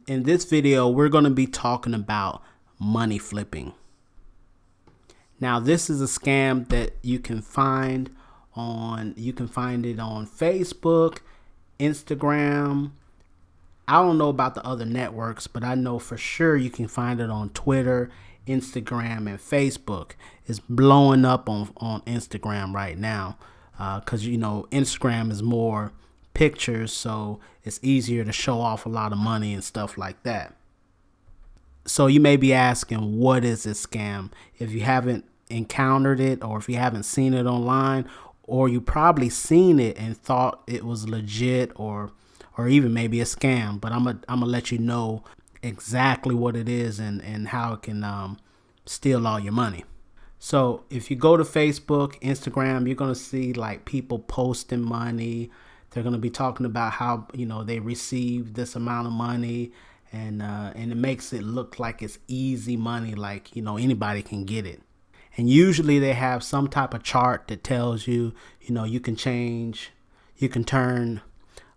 In this video, we're going to be talking about money flipping. Now, this is a scam that you can find it on Facebook, Instagram. I don't know about the other networks, but I know for sure you can find it on Twitter, Instagram, and Facebook. It's blowing up on Instagram right now because, Instagram is more pictures, so it's easier to show off a lot of money and stuff like that. So you may be asking, what is this scam? If you haven't encountered it, or if you haven't seen it online, or you probably seen it and thought it was legit, or even maybe a scam, but I'm gonna let you know exactly what it is and how it can steal all your money. So if you go to Facebook, Instagram, you're gonna see like people posting money. They're going to be talking about how, they received this amount of money, and it makes it look like it's easy money, like, anybody can get it. And usually they have some type of chart that tells you, you can turn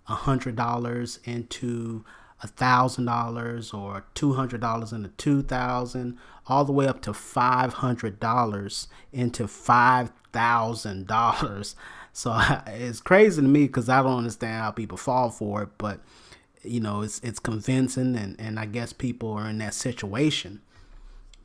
$100 into $1,000, or $200 into $2,000, all the way up to $500 into $5,000. So it's crazy to me because I don't understand how people fall for it, but it's convincing, and I guess people are in that situation.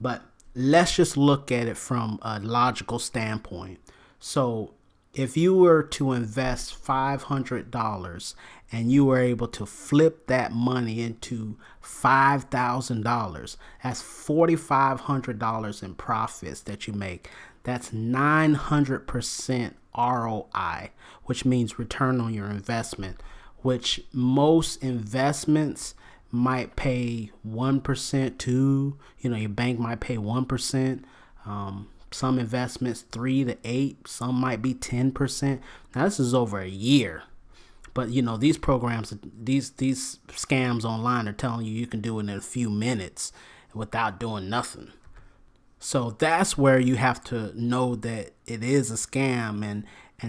But let's just look at it from a logical standpoint. So if you were to invest $500 and you were able to flip that money into $5,000, that's $4,500 in profits that you make. That's 900% ROI, which means return on your investment, which most investments might pay 1% to, your bank might pay 1%. Some investments 3 to 8, some might be 10%. Now this is over a year. But these programs, these scams online are telling you can do it in a few minutes without doing nothing. So that's where you have to know that it is a scam, and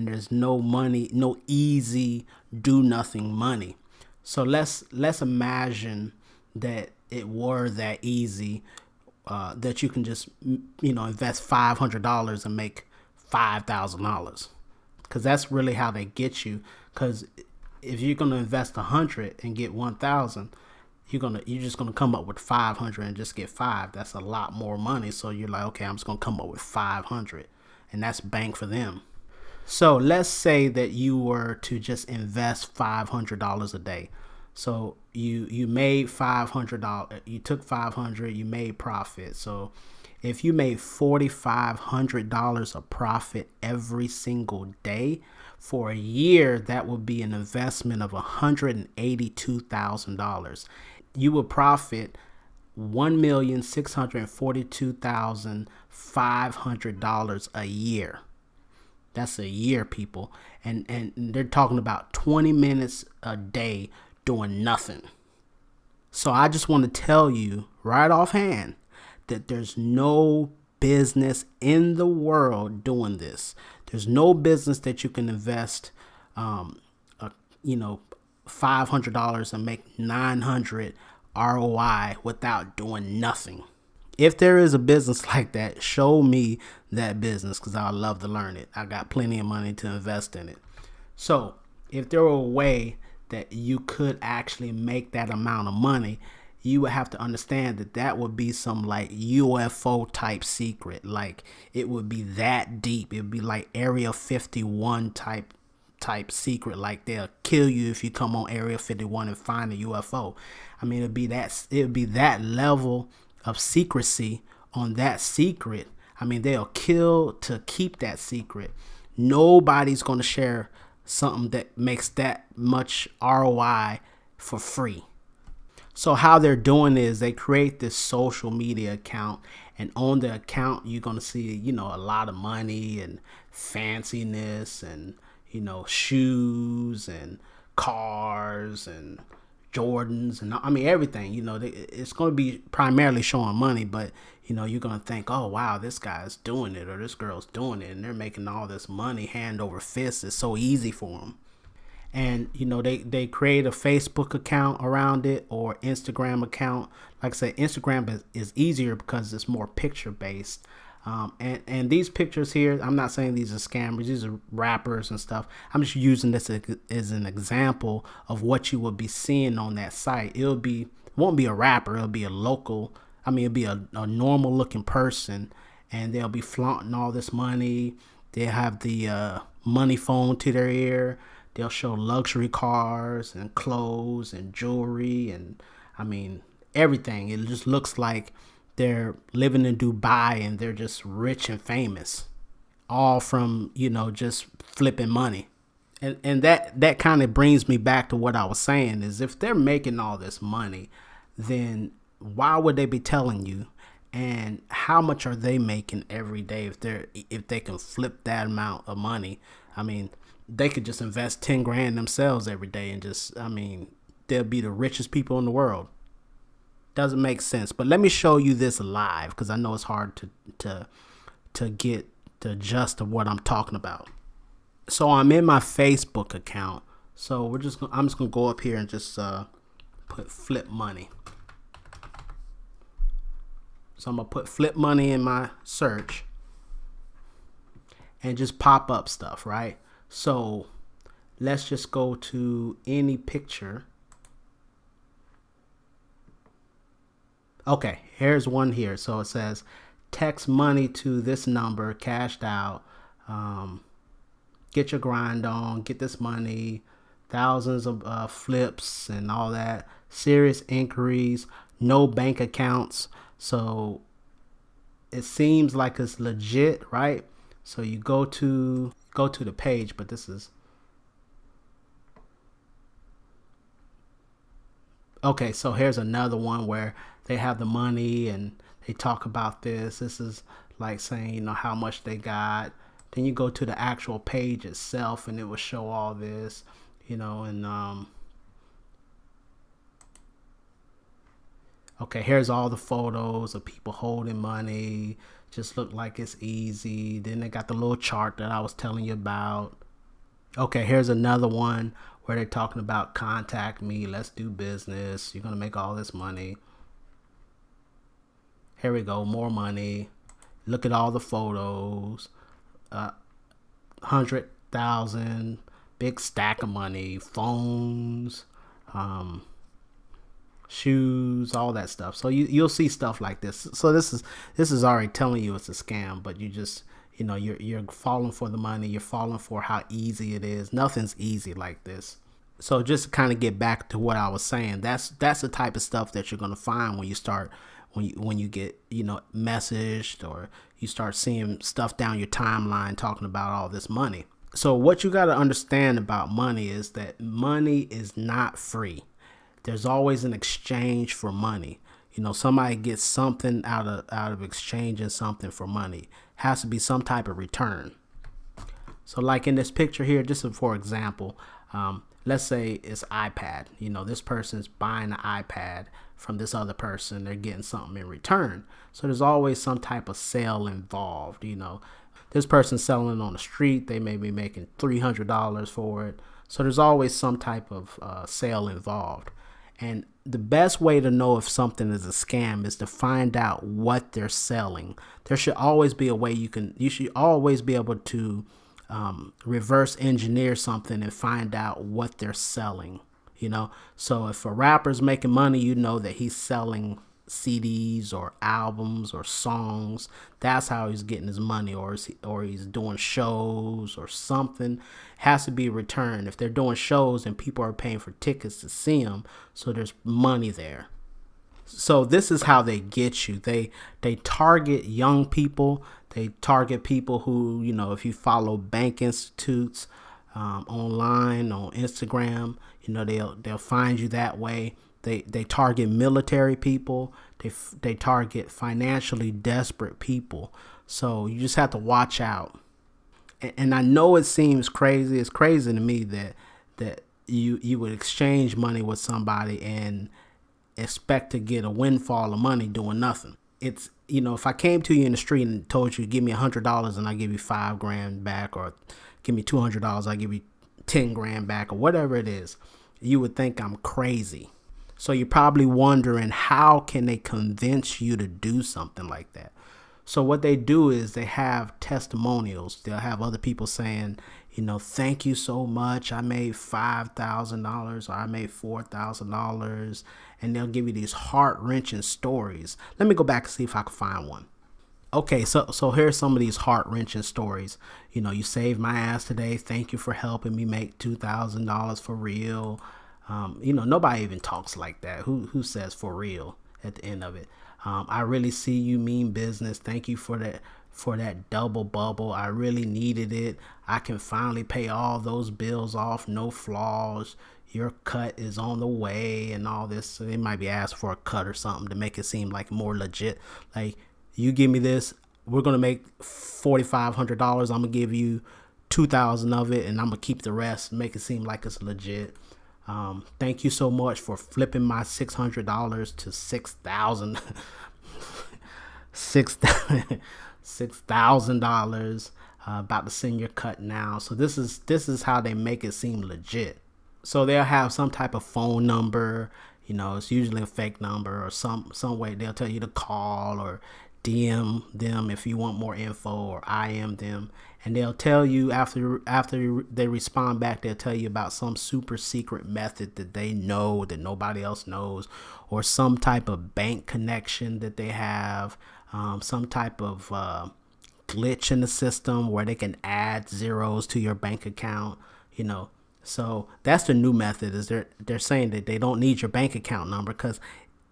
there's no money, no easy do nothing money. So let's imagine that it were that easy, that you can just invest $500 and make $5,000, because that's really how they get you. Because if you're gonna invest 100 and get 1,000, you're just gonna come up with 500 and just get 5. That's a lot more money. So you're like, okay, I'm just gonna come up with 500, and that's bank for them. So let's say that you were to just invest $500 a day. So you made $500. You took 500. You made profit. So if you made $4,500 of profit every single day for a year, that would be an investment of $182,000. You would profit $1,642,500 a year. That's a year, people. And they're talking about 20 minutes a day doing nothing. So I just want to tell you right offhand that there's no business in the world doing this. There's no business that you can invest, $500 and make 900 ROI without doing nothing. If there is a business like that, show me that business, because I love to learn it. I got plenty of money to invest in it. So if there were a way that you could actually make that amount of money, you would have to understand that would be some like UFO type secret. Like it would be that deep. It would be like Area 51 type secret. Like they'll kill you if you come on Area 51 and find a UFO. I mean, it would be that level of secrecy on that secret. I mean, they'll kill to keep that secret. Nobody's going to share something that makes that much ROI for free. So how they're doing is they create this social media account, and on the account you're going to see, a lot of money and fanciness and, shoes and cars and Jordans and everything. It's going to be primarily showing money, but you're going to think, oh wow, this guy's doing it or this girl's doing it and they're making all this money hand over fist. It's so easy for them. And they create a Facebook account around it or Instagram account. Like I said, Instagram is easier because it's more picture based. And these pictures here, I'm not saying these are scammers, these are rappers and stuff. I'm just using this as an example of what you will be seeing on that site. Won't be a rapper, it'll be a local, it'll be a normal looking person, and they'll be flaunting all this money. They have the money phone to their ear. They'll show luxury cars and clothes and jewelry and everything. It just looks like they're living in Dubai and they're just rich and famous, all from just flipping money. And that kind of brings me back to what I was saying, is if they're making all this money, then why would they be telling you? And how much are they making every day if they can flip that amount of money? They could just invest 10 grand themselves every day and just, they'll be the richest people in the world. Doesn't make sense. But let me show you this live, because I know it's hard to get the gist of what I'm talking about. So I'm in my Facebook account. So I'm just gonna go up here and just put flip money. So I'm gonna put flip money in my search and just pop up stuff, right? So let's just go to any picture. Okay, here's one here. So it says text money to this number, cashed out. Get your grind on, get this money, thousands of flips and all that. Serious inquiries, no bank accounts. So it seems like it's legit, right? So you go to the page, but this is okay. So here's another one where they have the money and they talk about this. This is like saying, how much they got. Then you go to the actual page itself and it will show all this, okay, here's all the photos of people holding money. Just look like it's easy. Then they got the little chart that I was telling you about. Okay, here's another one where they're talking about contact me, let's do business, you're gonna make all this money. Here we go, more money. Look at all the photos. 100,000, big stack of money, phones, shoes, all that stuff. So you'll see stuff like this. So this is already telling you it's a scam, but you just you're falling for the money. You're falling for how easy it is. Nothing's easy like this. So just to kind of get back to what I was saying, that's the type of stuff that you're gonna find when you start when you get messaged, or you start seeing stuff down your timeline talking about all this money. So what you got to understand about money is that money is not free. There's always an exchange for money. Somebody gets something out of exchanging something for money. Has to be some type of return. So like in this picture here, just for example, let's say it's iPad. This person's buying an iPad from this other person. They're getting something in return. So there's always some type of sale involved. This person's selling it on the street. They may be making $300 for it. So there's always some type of sale involved. And the best way to know if something is a scam is to find out what they're selling. There should always be a way you should always be able to reverse engineer something and find out what they're selling. So if a rapper's making money, that he's selling CDs or albums or songs. That's how he's getting his money, or he's doing shows or something. Has to be returned. If they're doing shows and people are paying for tickets to see them, so there's money there. So this is how they get you. They target young people. They target people who, if you follow bank institutes online on Instagram, they'll find you that way. They target military people. They target financially desperate people. So you just have to watch out. And I know it seems crazy. It's crazy to me that you would exchange money with somebody and expect to get a windfall of money doing nothing. It's, if I came to you in the street and told you, give me $100 and I give you $5 grand back, or give me $200, I give you 10 grand back or whatever it is, you would think I'm crazy. So you're probably wondering, how can they convince you to do something like that? So what they do is they have testimonials. They'll have other people saying, thank you so much. I made $5,000 or I made $4,000. And they'll give you these heart-wrenching stories. Let me go back and see if I can find one. Okay, so here's some of these heart-wrenching stories. You saved my ass today. Thank you for helping me make $2,000 for real. Nobody even talks like that. Who says for real at the end of it? I really see you mean business. Thank you for that double bubble. I really needed it. I can finally pay all those bills off. No flaws. Your cut is on the way and all this. So they might be asking for a cut or something to make it seem like more legit. Like, you give me this, we're going to make $4,500. I'm going to give you $2,000 of it, and I'm going to keep the rest, make it seem like it's legit. Thank you so much for flipping my $600 to $6,000. $6,000. About to send your cut now. So this is how they make it seem legit. So they'll have some type of phone number. It's usually a fake number, or some way they'll tell you to call or DM them if you want more info, or IM them, and they'll tell you after they respond back, they'll tell you about some super secret method that they know that nobody else knows, or some type of bank connection that they have, some type of glitch in the system where they can add zeros to your bank account. So that's the new method, is they're saying that they don't need your bank account number, because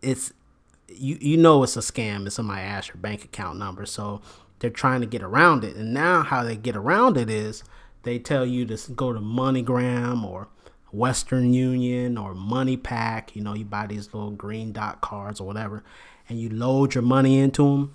it's it's a scam if somebody asks your bank account number. So they're trying to get around it. And now how they get around it is they tell you to go to MoneyGram or Western Union or MoneyPack. You buy these little green dot cards or whatever, and you load your money into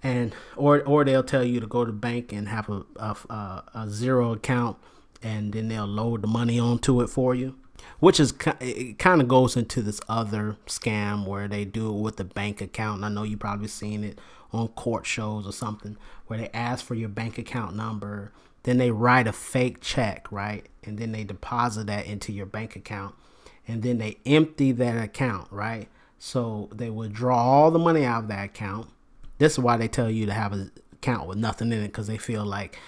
them. Or they'll tell you to go to the bank and have a zero account, and then they'll load the money onto it for you. Which is, it kind of goes into this other scam where they do it with the bank account. And I know you probably seen it on court shows or something, where they ask for your bank account number, then they write a fake check, right? And then they deposit that into your bank account, and then they empty that account, right? So they withdraw all the money out of that account. This is why they tell you to have an account with nothing in it, because they feel like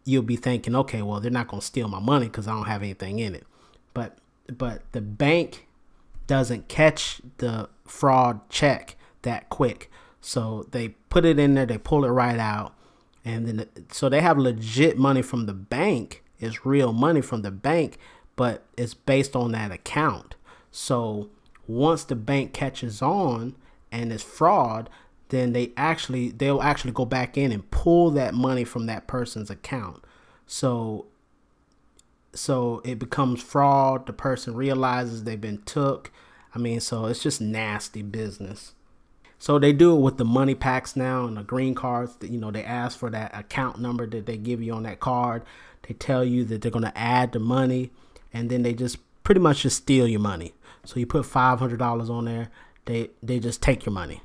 you'll be thinking, okay, well, they're not going to steal my money because I don't have anything in it. But the bank doesn't catch the fraud check that quick. So they put it in there, they pull it right out. And then, so they have legit money from the bank. It's real money from the bank, but it's based on that account. So once the bank catches on and it's fraud, then they'll actually go back in and pull that money from that person's account. So it becomes fraud. The person realizes they've been took. So it's just nasty business. So they do it with the money packs now and the green cards. They ask for that account number that they give you on that card. They tell you that they're going to add the money, and then they just pretty much just steal your money. So you put $500 on there. They just take your money.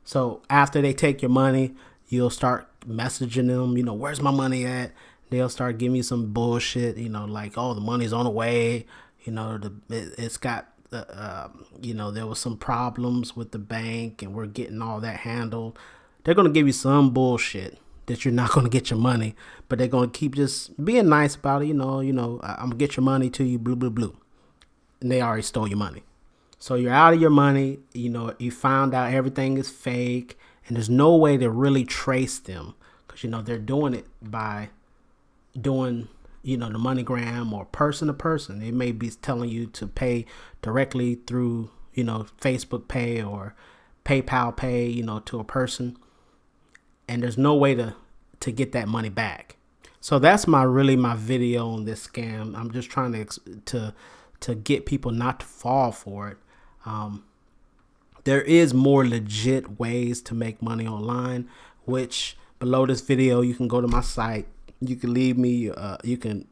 So after they take your money, you'll start messaging them, where's my money at? They'll start giving you some bullshit, like, oh, the money's on the way. It's got, there was some problems with the bank and we're getting all that handled. They're going to give you some bullshit that you're not going to get your money, but they're going to keep just being nice about it. I'm going to get your money to you, blue, blue, blue. And they already stole your money. So you're out of your money. You found out everything is fake, and there's no way to really trace them, because, they're doing it by doing, the MoneyGram or person to person. They may be telling you to pay directly through, Facebook Pay or PayPal Pay, to a person. And there's no way to get that money back. So that's my video on this scam. I'm just trying to get people not to fall for it. There is more legit ways to make money online, which below this video, you can go to my site. You can leave me, you can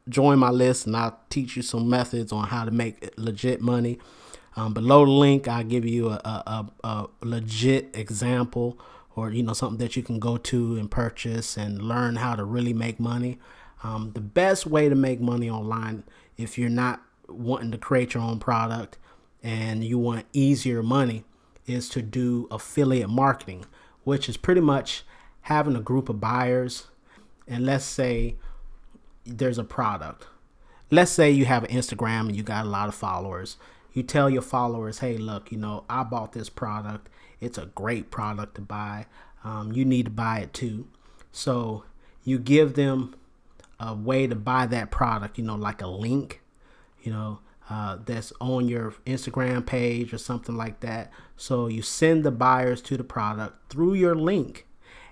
join my list, and I'll teach you some methods on how to make legit money. Below the link, I'll give you a legit example, or, something that you can go to and purchase and learn how to really make money. The best way to make money online, if you're not wanting to create your own product and you want easier money, is to do affiliate marketing, which is pretty much having a group of buyers. And let's say there's a product. Let's say you have an Instagram and you got a lot of followers. You tell your followers, hey, look, I bought this product. It's a great product to buy. You need to buy it too. So you give them a way to buy that product, like a link, that's on your Instagram page or something like that. So you send the buyers to the product through your link,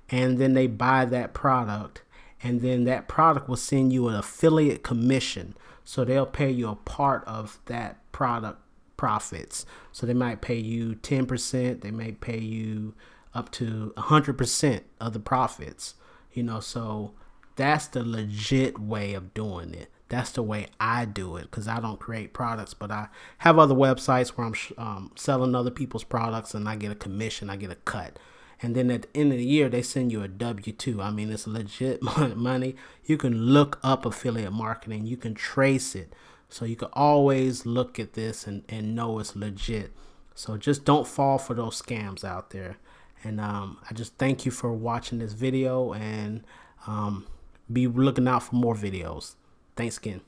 and then they buy that product, and then that product will send you an affiliate commission. So they'll pay you a part of that product profits. So they might pay you 10%, they may pay you up to 100% of the profits, so that's the legit way of doing it. That's the way I do it, because I don't create products, but I have other websites where I'm selling other people's products, and I get a commission, I get a cut. And then at the end of the year, they send you a W-2. I mean, it's legit money. You can look up affiliate marketing. You can trace it. So you can always look at this and know it's legit. So just don't fall for those scams out there. And I just thank you for watching this video, and be looking out for more videos. Thanks again.